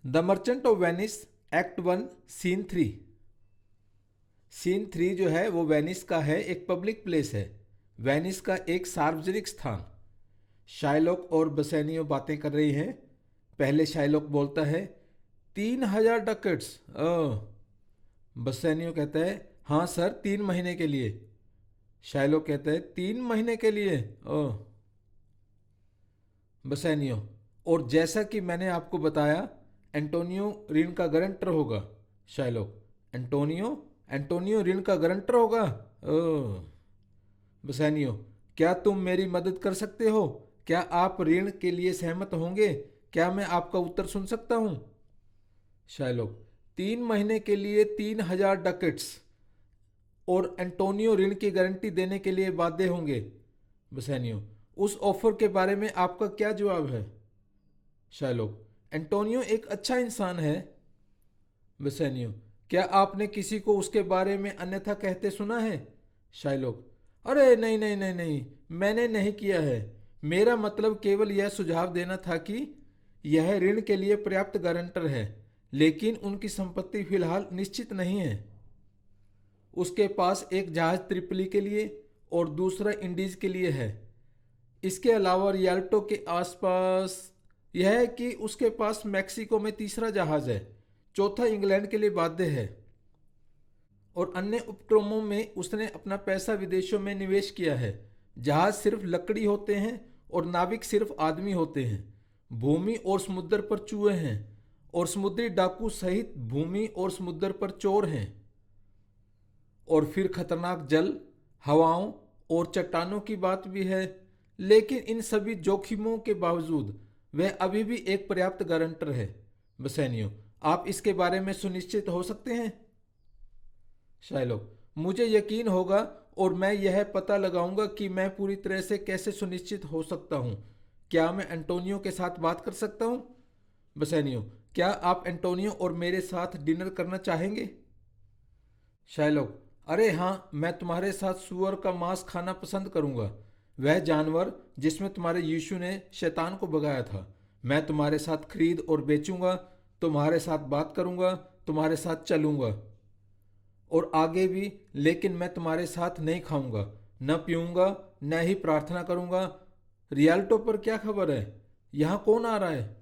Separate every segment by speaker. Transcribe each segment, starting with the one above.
Speaker 1: The merchant of Venice act 1 scene 3। Scene 3 जो है वो वेनिस का है, एक पब्लिक प्लेस है, वेनिस का एक सार्वजनिक स्थान। शाइलॉक और बसेनियो बातें कर रही हैं। पहले शाइलॉक बोलता है 3,000 डकेट्स। बसेनियो कहता है हाँ सर, 3 महीने के लिए। शाइलॉक कहता है 3 महीने के लिए। ओह। बसेनियो, और जैसा कि मैंने आपको बताया, एंटोनियो ऋण का गारंटर होगा। शाइलॉक, एंटोनियो एंटोनियो ऋण का गारंटर होगा। ओह। बसेनियो, क्या तुम मेरी मदद कर सकते हो? क्या आप ऋण के लिए सहमत होंगे? क्या मैं आपका उत्तर सुन सकता हूं? शाइलॉक, 3 महीने के लिए 3,000 डकेट्स और एंटोनियो ऋण की गारंटी देने के लिए बाध्य होंगे। बसेनियो, उस ऑफर के बारे में आपका क्या जवाब है? शाइलॉक, एंटोनियो एक अच्छा इंसान है। बसेनियो, क्या आपने किसी को उसके बारे में अन्यथा कहते सुना है? शाइलॉक, अरे नहीं नहीं नहीं नहीं, मैंने नहीं किया है। मेरा मतलब केवल यह सुझाव देना था कि यह ऋण के लिए पर्याप्त गारंटर है, लेकिन उनकी संपत्ति फिलहाल निश्चित नहीं है। उसके पास एक जहाज त्रिपली के लिए और दूसरा इंडीज के लिए है। इसके अलावा रियाल्टो के आसपास यह है कि उसके पास मैक्सिको में तीसरा जहाज है, चौथा इंग्लैंड के लिए बाध्य है, और अन्य उपक्रमों में उसने अपना पैसा विदेशों में निवेश किया है। जहाज सिर्फ लकड़ी होते हैं और नाविक सिर्फ आदमी होते हैं। भूमि और समुद्र पर चूहे हैं और समुद्री डाकू सहित भूमि और समुद्र पर चोर हैं। और फिर खतरनाक जल, हवाओं और चट्टानों की बात भी है। लेकिन इन सभी जोखिमों के बावजूद वह अभी भी एक पर्याप्त गारंटर है। बसेनियो, आप इसके बारे में सुनिश्चित हो सकते हैं? शाइलॉक, मुझे यकीन होगा और मैं यह पता लगाऊंगा कि मैं पूरी तरह से कैसे सुनिश्चित हो सकता हूं। क्या मैं एंटोनियो के साथ बात कर सकता हूं? बसेनियो, क्या आप एंटोनियो और मेरे साथ डिनर करना चाहेंगे? शाइलॉक, अरे हाँ, मैं तुम्हारे साथ सूअर का मांस खाना पसंद करूंगा, वह जानवर जिसमें तुम्हारे यीशु ने शैतान को भगाया था। मैं तुम्हारे साथ खरीद और बेचूंगा, तुम्हारे साथ बात करूंगा, तुम्हारे साथ चलूंगा और आगे भी, लेकिन मैं तुम्हारे साथ नहीं खाऊंगा, न पीऊंगा, न ही प्रार्थना करूंगा। रियाल्टो पर क्या खबर है? यहाँ कौन आ रहा है?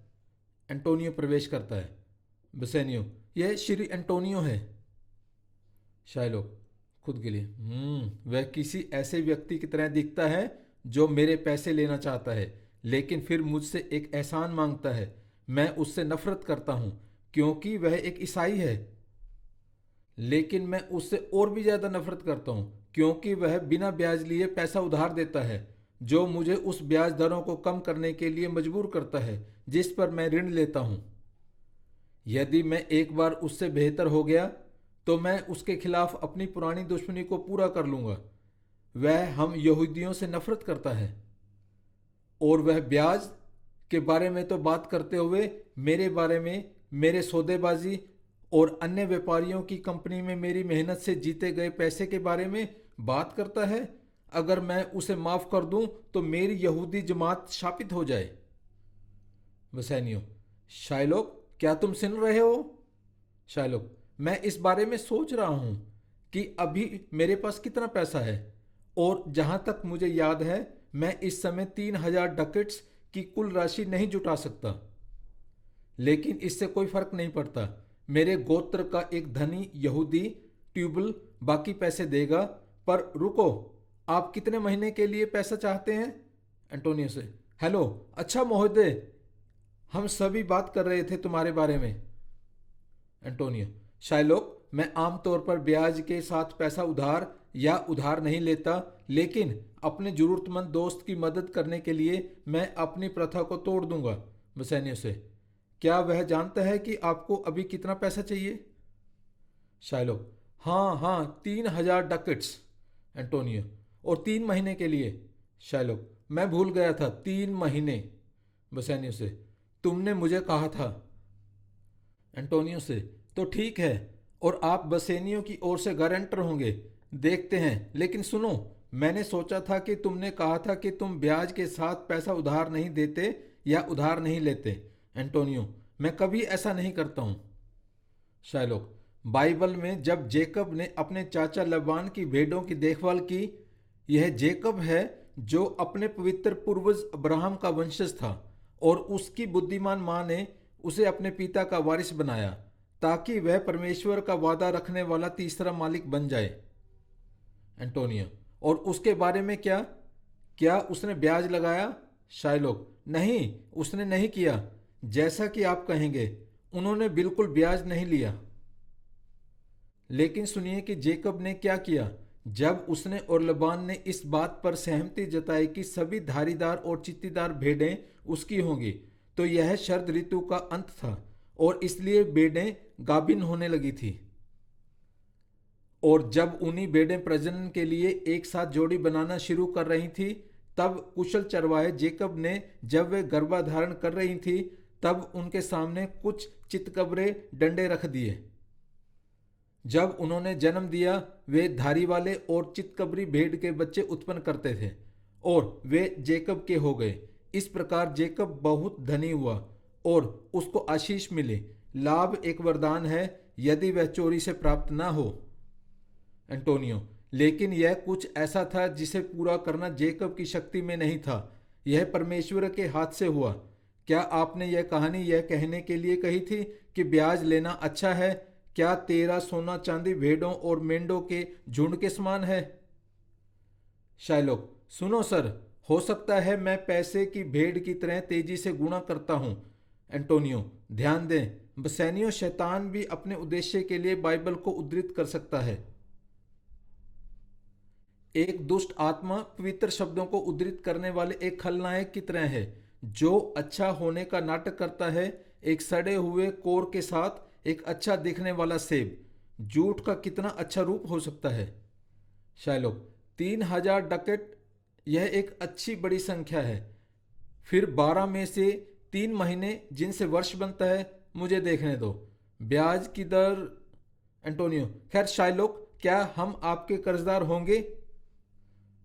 Speaker 1: एंटोनियो प्रवेश करता है। बसेनियो, यह श्री एंटोनियो है। शाइलॉक, खुद के लिए वह किसी ऐसे व्यक्ति की तरह दिखता है जो मेरे पैसे लेना चाहता है, लेकिन फिर मुझसे एक एहसान मांगता है। मैं उससे नफरत करता हूँ क्योंकि वह एक ईसाई है, लेकिन मैं उससे और भी ज़्यादा नफरत करता हूँ क्योंकि वह बिना ब्याज लिए पैसा उधार देता है, जो मुझे उस ब्याज दरों को कम करने के लिए मजबूर करता है जिस पर मैं ऋण लेता हूँ। यदि मैं एक बार उससे बेहतर हो गया तो मैं उसके खिलाफ अपनी पुरानी दुश्मनी को पूरा कर लूँगा। वह हम यहूदियों से नफरत करता है और वह ब्याज के बारे में तो बात करते हुए मेरे बारे में, मेरे सौदेबाजी और अन्य व्यापारियों की कंपनी में मेरी मेहनत से जीते गए पैसे के बारे में बात करता है। अगर मैं उसे माफ कर दूं तो मेरी यहूदी जमात शापित हो जाए। वसैनियो, शाइलोक, क्या तुम सुन रहे हो? शाइलोक, मैं इस बारे में सोच रहा हूं कि अभी मेरे पास कितना पैसा है, और जहां तक मुझे याद है मैं इस समय 3,000 डकेट्स की कुल राशि नहीं जुटा सकता। लेकिन इससे कोई फर्क नहीं पड़ता। मेरे गोत्र का एक धनी यहूदी ट्यूबल बाकी पैसे देगा। पर रुको, आप कितने महीने के लिए पैसा चाहते हैं? एंटोनियो से, हेलो, अच्छा महोदय, हम सभी बात कर रहे थे तुम्हारे बारे में। एंटोनियो, शाइलोक, मैं आमतौर पर ब्याज के साथ पैसा उधार या उधार नहीं लेता, लेकिन अपने जरूरतमंद दोस्त की मदद करने के लिए मैं अपनी प्रथा को तोड़ दूंगा। बसैनियो से, क्या वह जानता है कि आपको अभी कितना पैसा चाहिए? शाइलोक, हाँ हाँ, 3,000 डकेट्स। एंटोनियो, और 3 महीने के लिए? शाइलोक, मैं भूल गया था, 3 महीने। बसैनियो से, तुमने मुझे कहा था। एंटोनियो से, तो ठीक है, और आप बसेनियो की ओर से गारंटर होंगे। देखते हैं, लेकिन सुनो, मैंने सोचा था कि तुमने कहा था कि तुम ब्याज के साथ पैसा उधार नहीं देते या उधार नहीं लेते। एंटोनियो, मैं कभी ऐसा नहीं करता हूं। शायलोक, बाइबल में जब जेकब ने अपने चाचा लबान की भेड़ों की देखभाल की, यह जेकब है जो अपने पवित्र पूर्वज अब्राहम का वंशज था, और उसकी बुद्धिमान मां ने उसे अपने पिता का वारिस बनाया ताकि वह परमेश्वर का वादा रखने वाला तीसरा मालिक बन जाए। एंटोनियो, और उसके बारे में क्या? क्या उसने ब्याज लगाया? शायलोक, नहीं, उसने नहीं किया। जैसा कि आप कहेंगे, उन्होंने बिल्कुल ब्याज नहीं लिया। लेकिन सुनिए कि जेकब ने क्या किया। जब उसने और लबान ने इस बात पर सहमति जताई कि सभी धारीदार और चित्तीदार भेड़ें उसकी होंगी, तो यह शरद ऋतु का अंत था और इसलिए भेड़ें गाभिन होने लगी थी। और जब उन्हीं भेड़ें प्रजनन के लिए एक साथ जोड़ी बनाना शुरू कर रही थी, तब कुशल चरवाहे जेकब ने, जब वे गर्भाधारण कर रही थी, तब उनके सामने कुछ चितकबरे डंडे रख दिए। जब उन्होंने जन्म दिया, वे धारी वाले और चितकबरी भेड़ के बच्चे उत्पन्न करते थे और वे जेकब के हो गए। इस प्रकार जेकब बहुत धनी हुआ और उसको आशीष मिली। लाभ एक वरदान है यदि वह चोरी से प्राप्त ना हो। एंटोनियो, लेकिन यह कुछ ऐसा था जिसे पूरा करना जेकब की शक्ति में नहीं था, यह परमेश्वर के हाथ से हुआ। क्या आपने यह कहानी यह कहने के लिए कही थी कि ब्याज लेना अच्छा है? क्या तेरा सोना चांदी भेड़ों और मेंढों के झुंड के समान है? शायलोक, सुनो सर, हो सकता है मैं पैसे की भेड़ की तरह तेजी से गुणा करता हूं। एंटोनियो, ध्यान दें, बसैनियो, शैतान भी अपने उद्देश्य के लिए बाइबल को उद्धृत कर सकता है। एक दुष्ट आत्मा पवित्र शब्दों को उद्धृत करने वाले एक खलनायक की तरह है जो अच्छा होने का नाटक करता है, एक सड़े हुए कोर के साथ एक अच्छा दिखने वाला सेब। झूठ का कितना अच्छा रूप हो सकता है। शायलोक, 3,000 डकेट, यह एक अच्छी बड़ी संख्या है। फिर 12 में से 3 महीने जिनसे वर्ष बनता है, मुझे देखने दो। ब्याज की दर? एंटोनियो, खैर शायलोक, क्या हम आपके कर्जदार होंगे?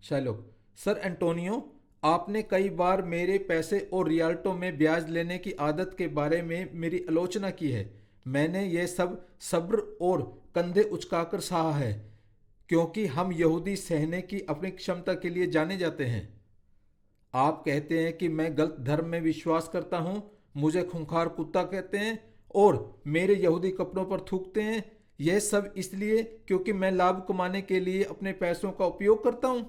Speaker 1: शायलोक, सर एंटोनियो, आपने कई बार मेरे पैसे और रियाल्टो में ब्याज लेने की आदत के बारे में मेरी आलोचना की है। मैंने ये सब सब्र और कंधे उचकाकर सहा है, क्योंकि हम यहूदी सहने की अपनी क्षमता के लिए जाने जाते हैं। आप कहते हैं कि मैं गलत धर्म में विश्वास करता हूं, मुझे खूंखार कुत्ता कहते हैं और मेरे यहूदी कपड़ों पर थूकते हैं। यह सब इसलिए क्योंकि मैं लाभ कमाने के लिए अपने पैसों का उपयोग करता हूं।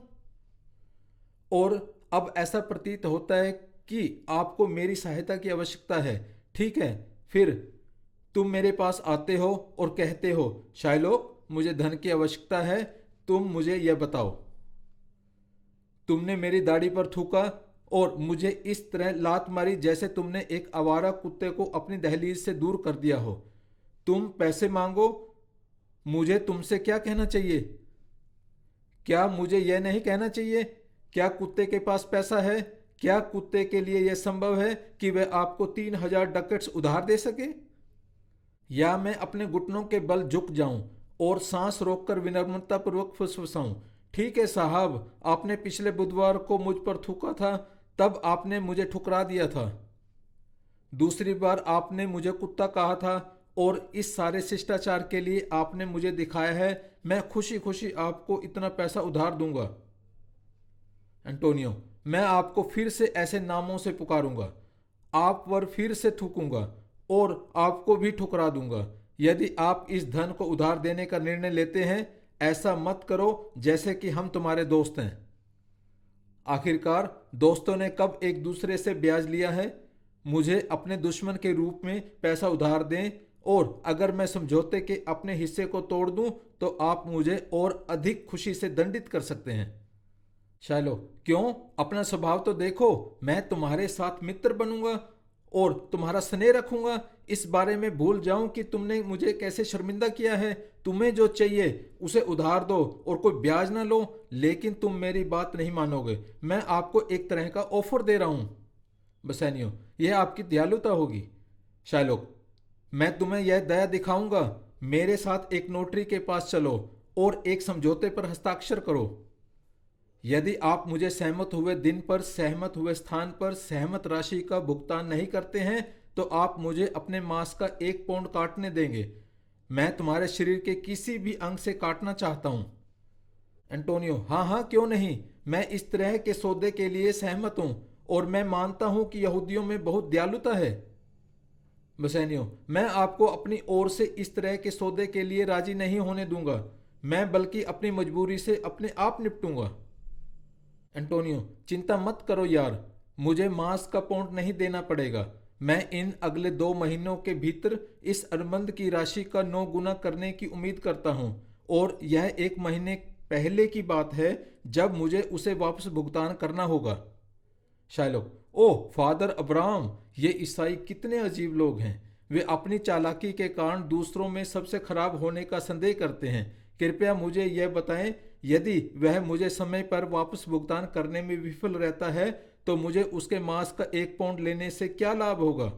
Speaker 1: और अब ऐसा प्रतीत होता है कि आपको मेरी सहायता की आवश्यकता है। ठीक है, फिर तुम मेरे पास आते हो और कहते हो, शायलोक, मुझे धन की आवश्यकता है, तुम मुझे यह बताओ। तुमने मेरी दाढ़ी पर थूका और मुझे इस तरह लात मारी जैसे तुमने एक आवारा कुत्ते को अपनी दहलीज से दूर कर दिया हो। तुम पैसे मांगो। मुझे तुमसे क्या कहना चाहिए? क्या मुझे यह नहीं कहना चाहिए, क्या कुत्ते के पास पैसा है? क्या कुत्ते के लिए यह संभव है कि वह आपको 3,000 डकेट्स उधार दे सके? या मैं अपने घुटनों के बल झुक जाऊं और सांस रोककर विनम्रतापूर्वक फुसफुसाऊं, ठीक है साहब, आपने पिछले बुधवार को मुझ पर थूका था, तब आपने मुझे ठुकरा दिया था। दूसरी बार आपने मुझे कुत्ता कहा था और इस सारे शिष्टाचार के लिए आपने मुझे दिखाया है। मैं खुशी खुशी आपको इतना पैसा उधार दूंगा। एंटोनियो, मैं आपको फिर से ऐसे नामों से पुकारूंगा, आप पर फिर से थूकूंगा और आपको भी ठुकरा दूंगा यदि आप इस धन को उधार देने का निर्णय लेते हैं। ऐसा मत करो जैसे कि हम तुम्हारे दोस्त हैं। आखिरकार दोस्तों ने कब एक दूसरे से ब्याज लिया है? मुझे अपने दुश्मन के रूप में पैसा उधार दें और अगर मैं समझौते के अपने हिस्से को तोड़ दूं तो आप मुझे और अधिक खुशी से दंडित कर सकते हैं। शायलो, क्यों? अपना स्वभाव तो देखो, मैं तुम्हारे साथ मित्र बनूंगा और तुम्हारा स्नेह रखूंगा। इस बारे में भूल जाऊं कि तुमने मुझे कैसे शर्मिंदा किया है। तुम्हें जो चाहिए उसे उधार दो और कोई ब्याज ना लो, लेकिन तुम मेरी बात नहीं मानोगे। मैं आपको एक तरह का ऑफर दे रहा हूं। बसैनियो, यह आपकी दयालुता होगी। शायलोक, मैं तुम्हें यह दया दिखाऊंगा। मेरे साथ एक नोटरी के पास चलो और एक समझौते पर हस्ताक्षर करो। यदि आप मुझे सहमत हुए दिन पर, सहमत हुए स्थान पर, सहमत राशि का भुगतान नहीं करते हैं तो आप मुझे अपने मांस का 1 पाउंड काटने देंगे। मैं तुम्हारे शरीर के किसी भी अंग से काटना चाहता हूं। एंटोनियो, हाँ हाँ, क्यों नहीं, मैं इस तरह के सौदे के लिए सहमत हूं, और मैं मानता हूं कि यहूदियों में बहुत दयालुता है। बसैनियो, मैं आपको अपनी ओर से इस तरह के सौदे के लिए राजी नहीं होने दूंगा। मैं बल्कि अपनी मजबूरी से अपने आप निपटूंगा। एंटोनियो, चिंता मत करो यार, मुझे मांस का पाउंड नहीं देना पड़ेगा। मैं इन अगले 2 महीनों के भीतर इस अनुबंध की राशि का 9 गुना करने की उम्मीद करता हूँ, और यह 1 महीने पहले की बात है जब मुझे उसे वापस भुगतान करना होगा। शायलोक, ओह फादर अब्राहम, ये ईसाई कितने अजीब लोग हैं। वे अपनी चालाकी के कारण दूसरों में सबसे खराब होने का संदेह करते हैं। कृपया मुझे यह बताएं, यदि वह मुझे समय पर वापस भुगतान करने में विफल रहता है तो मुझे उसके मांस का 1 पाउंड लेने से क्या लाभ होगा।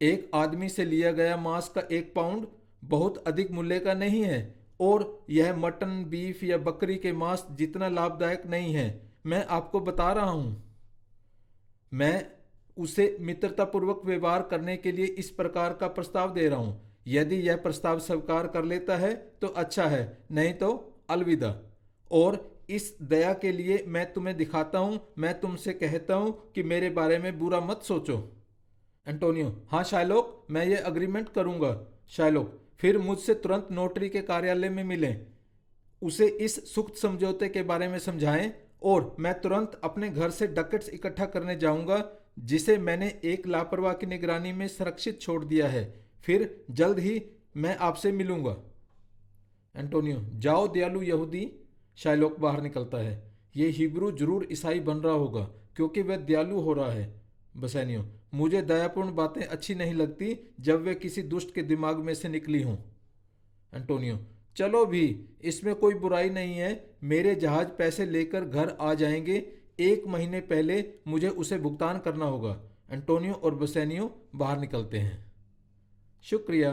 Speaker 1: एक आदमी से लिया गया मांस का 1 पाउंड बहुत अधिक मूल्य का नहीं है, और यह मटन, बीफ या बकरी के मांस जितना लाभदायक नहीं है। मैं आपको बता रहा हूं। मैं उसे मित्रतापूर्वक व्यवहार करने के लिए इस प्रकार का प्रस्ताव दे रहा हूं। यदि यह प्रस्ताव स्वीकार कर लेता है तो अच्छा है, नहीं तो अलविदा। और इस दया के लिए मैं तुम्हें दिखाता हूं, मैं तुमसे कहता हूं कि मेरे बारे में बुरा मत सोचो। एंटोनियो, हाँ शाइलोक, मैं ये अग्रीमेंट करूंगा। शाइलोक, फिर मुझसे तुरंत नोटरी के कार्यालय में मिलें, उसे इस सुक्त समझौते के बारे में समझाएं, और मैं तुरंत अपने घर से डकैट्स इकट्ठा करने जाऊंगा जिसे मैंने एक लापरवाह की निगरानी में सुरक्षित छोड़ दिया है। फिर जल्द ही मैं आपसे मिलूंगा। एंटोनियो, जाओ दयालु यहूदी। शाइलोक बाहर निकलता है। ये हिब्रू जरूर ईसाई बन रहा होगा क्योंकि वह दयालु हो रहा है। बसैनियो, मुझे दयापूर्ण बातें अच्छी नहीं लगती जब वे किसी दुष्ट के दिमाग में से निकली हों। एंटोनियो, चलो भी, इसमें कोई बुराई नहीं है। मेरे जहाज पैसे लेकर घर आ जाएंगे। 1 महीने पहले मुझे उसे भुगतान करना होगा। एंटोनियो और बसैनियो बाहर निकलते हैं। शुक्रिया।